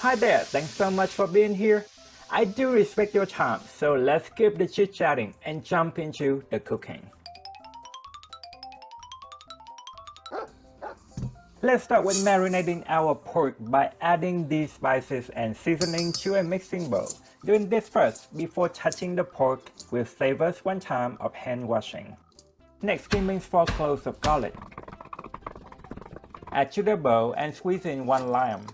Hi there, thanks so much for being here. I do respect your time, so let's skip the chit-chatting and jump into the cooking. Let's start with marinating our pork by adding these spices and seasoning to a mixing bowl. Doing this first before touching the pork will save us one time of hand washing. Next, skimming 4 cloves of garlic. Add to the bowl and squeeze in 1 lime.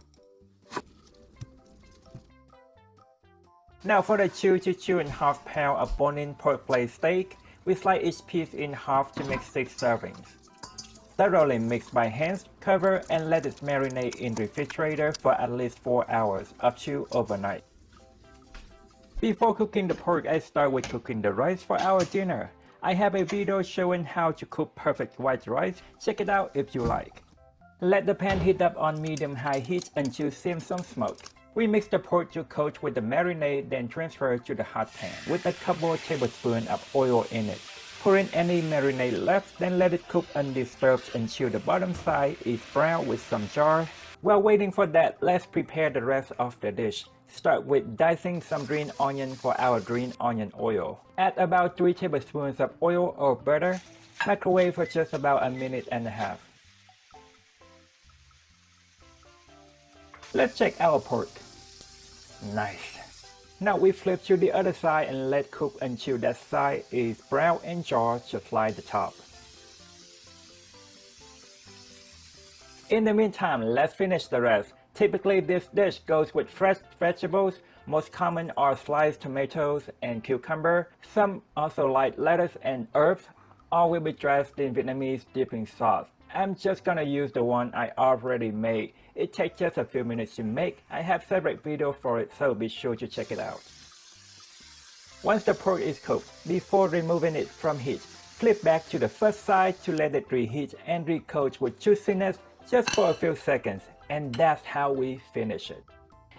Now for the 2 to 2.5 pound of bone-in pork plate steak, we slice each piece in half to make 6 servings. Thoroughly mix by hand, cover and let it marinate in the refrigerator for at least 4 hours, up to overnight. Before cooking the pork, I start with cooking the rice for our dinner. I have a video showing how to cook perfect white rice, check it out if you like. Let the pan heat up on medium-high heat until seeing some smoke. We mix the pork to coat with the marinade, then transfer to the hot pan with a couple tablespoons of oil in it. Pour in any marinade left, then let it cook undisturbed until the bottom side is brown with some char. While waiting for that, let's prepare the rest of the dish. Start with dicing some green onion for our green onion oil. Add about 3 tablespoons of oil or butter. Microwave for just about 1.5 minutes. Let's check our pork. Nice. Now we flip to the other side and let cook until that side is brown and charred just like the top. In the meantime, let's finish the rest. Typically this dish goes with fresh vegetables. Most common are sliced tomatoes and cucumber. Some also like lettuce and herbs. All will be dressed in Vietnamese dipping sauce. I'm just gonna use the one I already made. It takes just a few minutes to make. I have separate video for it, so be sure to check it out. Once the pork is cooked, before removing it from heat, flip back to the first side to let it reheat and recoat with juiciness just for a few seconds, and that's how we finish it.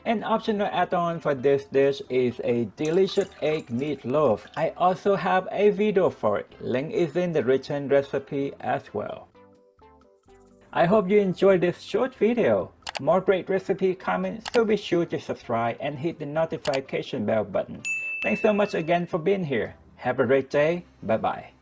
An optional add-on for this dish is a delicious egg meatloaf. I also have a video for it. Link is in the written recipe as well. I hope you enjoyed this short video. More great recipe comments, so be sure to subscribe and hit the notification bell button. Thanks so much again for being here. Have a great day. Bye bye.